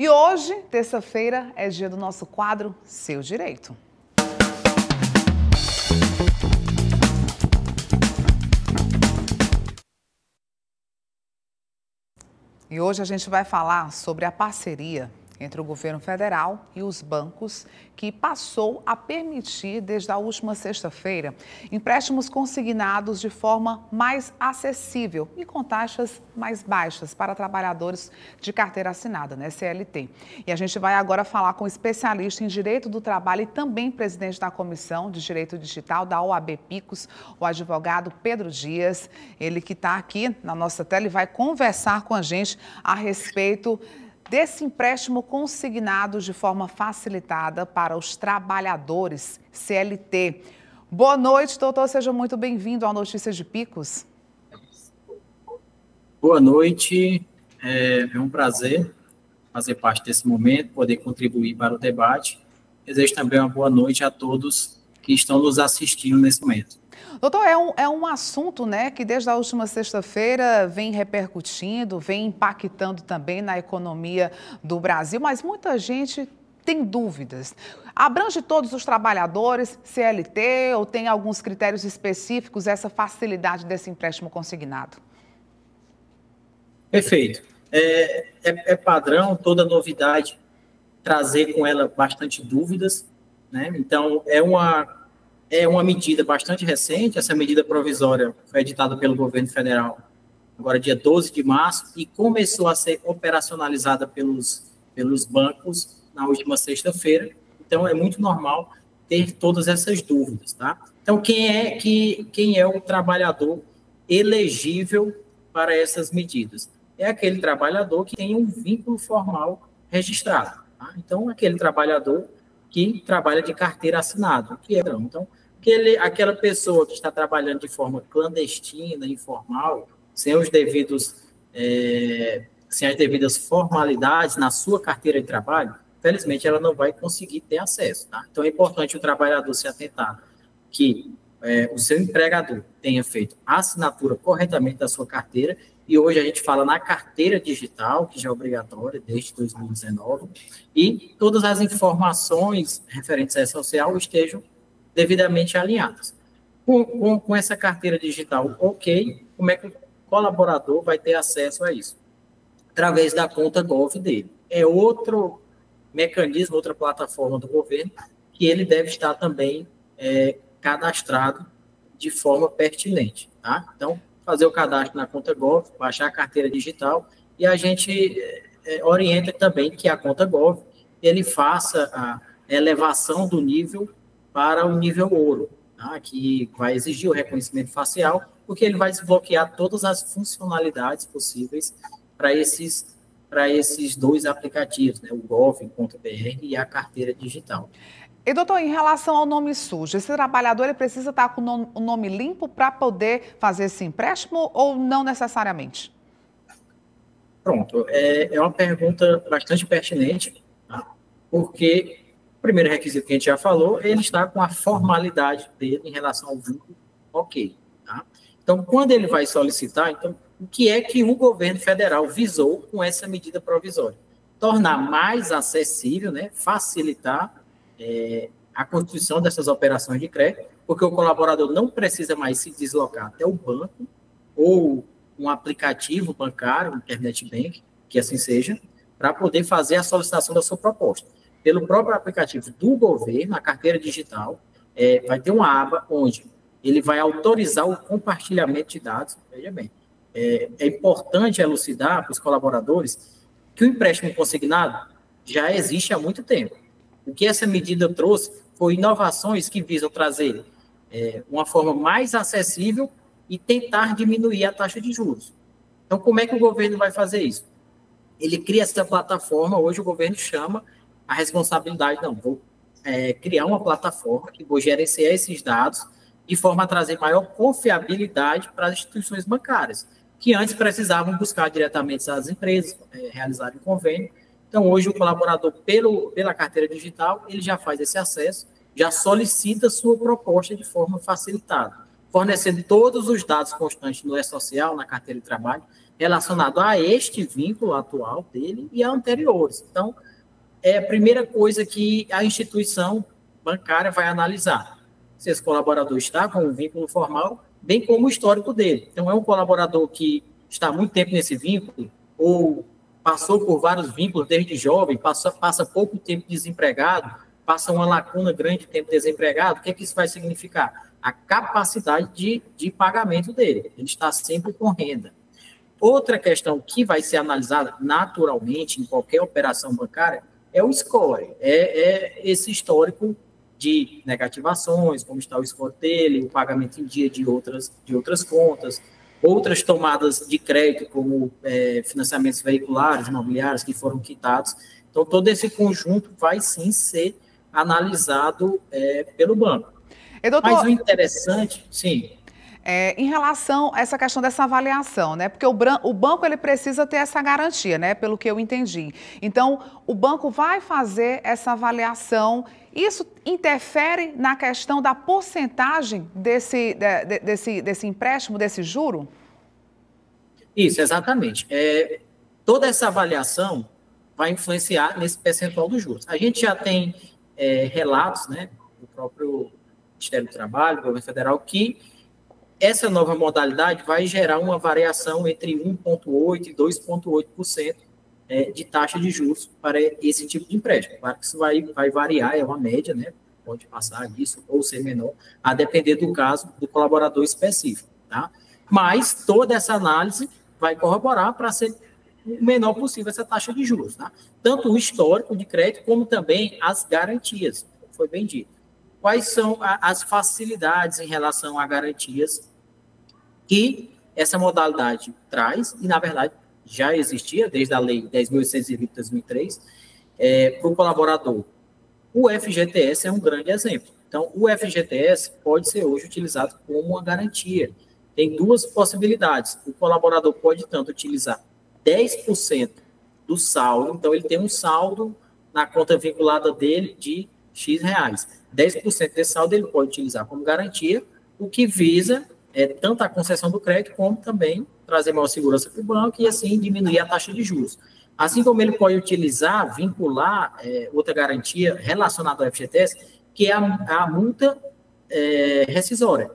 E hoje, terça-feira, é dia do nosso quadro Seu Direito. E hoje a gente vai falar sobre a parceria entre o governo federal e os bancos, que passou a permitir, desde a última sexta-feira, empréstimos consignados de forma mais acessível e com taxas mais baixas para trabalhadores de carteira assinada, né, CLT. E a gente vai agora falar com o especialista em Direito do Trabalho e também presidente da Comissão de Direito Digital da OAB Picos, o advogado Pedro Dias. Ele que está aqui na nossa tela e vai conversar com a gente a respeito desse empréstimo consignado de forma facilitada para os trabalhadores CLT. Boa noite, doutor. Seja muito bem-vindo ao Notícias de Picos. Boa noite. É um prazer fazer parte desse momento, poder contribuir para o debate. Desejo também uma boa noite a todos que estão nos assistindo nesse momento. Doutor, é um assunto, né, que desde a última sexta-feira vem repercutindo, vem impactando também na economia do Brasil, mas muita gente tem dúvidas. Abrange todos os trabalhadores, CLT, ou tem alguns critérios específicos essa facilidade desse empréstimo consignado? Perfeito. É padrão toda novidade trazer com ela bastante dúvidas, né? Então, é uma medida bastante recente. Essa medida provisória foi editada pelo governo federal agora dia 12 de março e começou a ser operacionalizada pelos bancos na última sexta-feira. Então, é muito normal ter todas essas dúvidas, tá? Então, quem é o trabalhador elegível para essas medidas? É aquele trabalhador que tem um vínculo formal registrado, tá? Então, aquele trabalhador que trabalha de carteira assinada, que é então aquela pessoa que está trabalhando de forma clandestina, informal, sem as devidas formalidades na sua carteira de trabalho, felizmente ela não vai conseguir ter acesso, tá? Então é importante o trabalhador se atentar que o seu empregador tenha feito a assinatura corretamente da sua carteira, e hoje a gente fala na carteira digital, que já é obrigatória desde 2019, e todas as informações referentes a essa social estejam devidamente alinhadas. Com essa carteira digital, ok, como é que o colaborador vai ter acesso a isso? Através da conta Gov dele. É outro mecanismo, outra plataforma do governo, que ele deve estar também cadastrado de forma pertinente, tá? Então, fazer o cadastro na conta Gov, baixar a carteira digital, e a gente orienta também que a conta Gov, ele faça a elevação do nível para o nível ouro, tá? Que vai exigir o reconhecimento facial, porque ele vai desbloquear todas as funcionalidades possíveis para esses dois aplicativos, né? O Gov.br e a carteira digital. E, doutor, em relação ao nome sujo, esse trabalhador ele precisa estar com o nome limpo para poder fazer esse empréstimo ou não necessariamente? Pronto, é uma pergunta bastante pertinente, tá? Porque o primeiro requisito que a gente já falou, ele está com a formalidade dele em relação ao vínculo, ok, tá? Então, quando ele vai solicitar, então, o que é que o governo federal visou com essa medida provisória? Tornar mais acessível, né, facilitar a constituição dessas operações de crédito, porque o colaborador não precisa mais se deslocar até o banco ou um aplicativo bancário, internet bank, que assim seja, para poder fazer a solicitação da sua proposta. Pelo próprio aplicativo do governo, a carteira digital, vai ter uma aba onde ele vai autorizar o compartilhamento de dados. Veja bem, é importante elucidar para os colaboradores que o empréstimo consignado já existe há muito tempo. O que essa medida trouxe foi inovações que visam trazer uma forma mais acessível e tentar diminuir a taxa de juros. Então, como é que o governo vai fazer isso? Ele cria essa plataforma, hoje o governo chama a responsabilidade, vou criar uma plataforma que vou gerenciar esses dados de forma a trazer maior confiabilidade para as instituições bancárias, que antes precisavam buscar diretamente as empresas, realizarem convênio. Então, hoje, o colaborador, pela carteira digital, ele já faz esse acesso, já solicita sua proposta de forma facilitada, fornecendo todos os dados constantes no e-social, na carteira de trabalho, relacionado a este vínculo atual dele e a anteriores. Então, é a primeira coisa que a instituição bancária vai analisar. Se esse colaborador está com um vínculo formal, bem como o histórico dele. Então, é um colaborador que está há muito tempo nesse vínculo, ou passou por vários vínculos desde jovem, passa pouco tempo desempregado, passa uma lacuna grande de tempo desempregado, o que isso vai significar? A capacidade de pagamento dele. Ele está sempre com renda. Outra questão que vai ser analisada naturalmente em qualquer operação bancária é o score, é esse histórico de negativações, como está o score dele, o pagamento em dia de outras contas, outras tomadas de crédito, como financiamentos veiculares, imobiliários que foram quitados. Então, todo esse conjunto vai sim ser analisado pelo banco. Doutor, mas o interessante, sim. Em relação a essa questão dessa avaliação, né? Porque o banco ele precisa ter essa garantia, né? Pelo que eu entendi. Então, o banco vai fazer essa avaliação. Isso interfere na questão da porcentagem desse empréstimo, desse juro? Isso, exatamente. Toda essa avaliação vai influenciar nesse percentual dos juros. A gente já tem relatos, né, do próprio Ministério do Trabalho, do Governo Federal, que essa nova modalidade vai gerar uma variação entre 1,8% e 2,8% de taxa de juros para esse tipo de empréstimo. Claro que isso vai variar, é uma média, né? Pode passar disso ou ser menor, a depender do caso do colaborador específico, tá? Mas toda essa análise vai corroborar para ser o menor possível essa taxa de juros, tá? Tanto o histórico de crédito, como também as garantias, foi bem dito. Quais são as facilidades em relação a garantias que essa modalidade traz, e na verdade já existia desde a lei 10.820 de 2003, para o colaborador. O FGTS é um grande exemplo. Então, o FGTS pode ser hoje utilizado como uma garantia. Tem duas possibilidades. O colaborador pode tanto utilizar 10% do saldo, então ele tem um saldo na conta vinculada dele de X reais. 10% desse saldo ele pode utilizar como garantia, o que visa tanto a concessão do crédito, como também trazer maior segurança para o banco e, assim, diminuir a taxa de juros. Assim como ele pode utilizar, vincular outra garantia relacionada ao FGTS, que é a multa rescisória.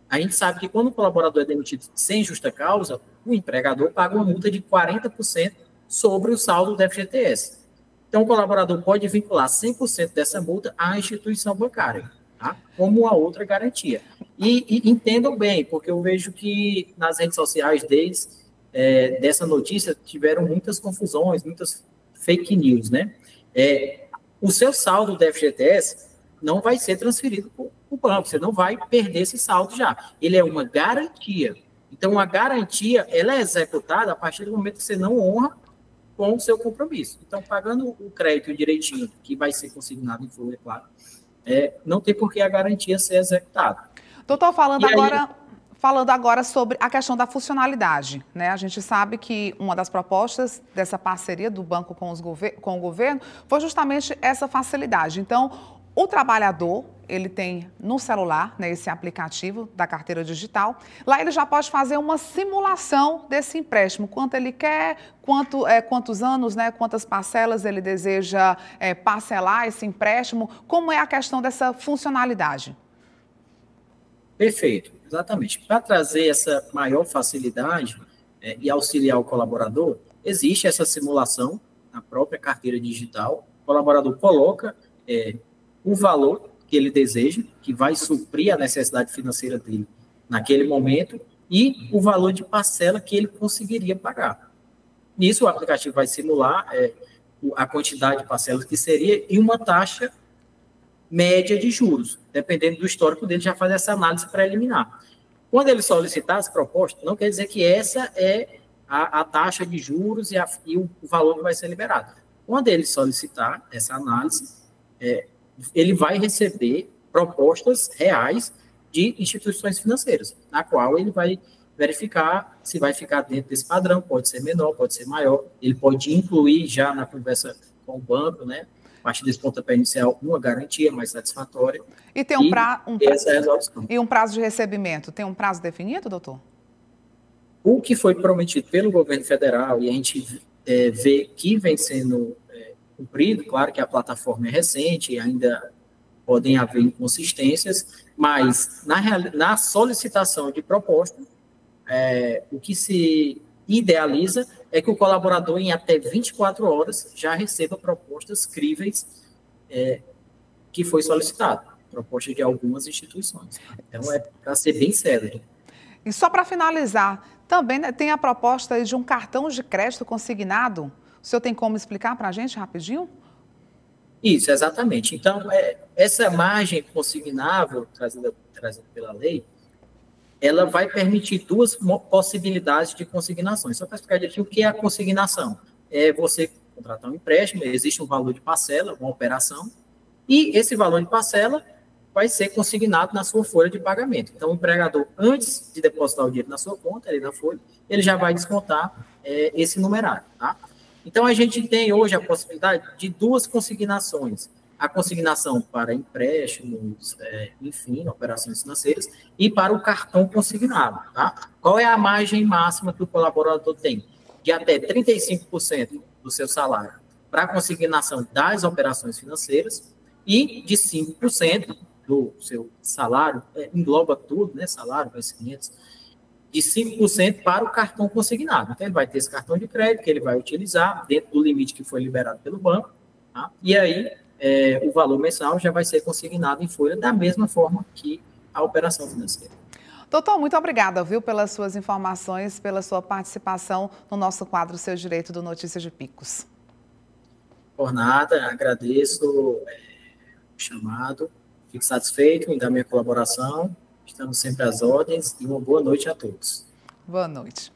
A gente sabe que quando o colaborador é demitido sem justa causa, o empregador paga uma multa de 40% sobre o saldo do FGTS. Então, o colaborador pode vincular 100% dessa multa à instituição bancária, tá? Como a outra garantia. E entendam bem, porque eu vejo que nas redes sociais dessa notícia tiveram muitas confusões, muitas fake news, né? O seu saldo do FGTS não vai ser transferido para o banco, você não vai perder esse saldo já. Ele é uma garantia. Então, a garantia, ela é executada a partir do momento que você não honra com o seu compromisso. Então, pagando o crédito direitinho, que vai ser consignado em folha, claro, não tem por que a garantia ser executada. Doutor, falando agora sobre a questão da funcionalidade, né? A gente sabe que uma das propostas dessa parceria do banco com o governo foi justamente essa facilidade. Então, o trabalhador, ele tem no celular, né, esse aplicativo da carteira digital, lá ele já pode fazer uma simulação desse empréstimo, quanto ele quer, quantos anos, né, quantas parcelas ele deseja parcelar esse empréstimo, como é a questão dessa funcionalidade? Perfeito, exatamente. Para trazer essa maior facilidade e auxiliar o colaborador, existe essa simulação na própria carteira digital. O colaborador coloca o valor que ele deseja, que vai suprir a necessidade financeira dele naquele momento, e o valor de parcela que ele conseguiria pagar. Nisso, o aplicativo vai simular a quantidade de parcelas que seria e uma taxa média de juros. Dependendo do histórico dele, já faz essa análise preliminar. Quando ele solicitar essa proposta, não quer dizer que essa é a taxa de juros e o valor que vai ser liberado. Quando ele solicitar essa análise, ele vai receber propostas reais de instituições financeiras, na qual ele vai verificar se vai ficar dentro desse padrão, pode ser menor, pode ser maior, ele pode incluir já na conversa com o banco, né, a partir desse pontapé inicial, uma garantia mais satisfatória. E tem um prazo de recebimento? Tem um prazo definido, doutor? O que foi prometido pelo governo federal, e a gente vê que vem sendo cumprido, claro que a plataforma é recente e ainda podem haver inconsistências, mas na solicitação de proposta, o que se idealiza é que o colaborador, em até 24 horas, já receba propostas críveis que foi solicitado, propostas de algumas instituições. Então, é para ser bem célere. E só para finalizar, também, né, tem a proposta aí de um cartão de crédito consignado. O senhor tem como explicar para a gente rapidinho? Isso, exatamente. Então, essa margem consignável trazida pela lei, ela vai permitir duas possibilidades de consignações. Só para explicar aqui o que é a consignação. É você contratar um empréstimo, existe um valor de parcela, uma operação, e esse valor de parcela vai ser consignado na sua folha de pagamento. Então, o empregador, antes de depositar o dinheiro na sua conta, ali na folha, ele já vai descontar esse numerário, tá? Então, a gente tem hoje a possibilidade de duas consignações. A consignação para empréstimos, enfim, operações financeiras, e para o cartão consignado, tá? Qual é a margem máxima que o colaborador tem? De até 35% do seu salário para a consignação das operações financeiras e de 5% do seu salário, engloba tudo, né? Salário, vencimentos, de 5% para o cartão consignado. Então, ele vai ter esse cartão de crédito que ele vai utilizar dentro do limite que foi liberado pelo banco, tá? E aí o valor mensal já vai ser consignado em folha da mesma forma que a operação financeira. Doutor, muito obrigada, viu, pelas suas informações, pela sua participação no nosso quadro Seu Direito do Notícias de Picos. Por nada, agradeço o chamado, fico satisfeito em dar minha colaboração, estamos sempre às ordens e uma boa noite a todos. Boa noite.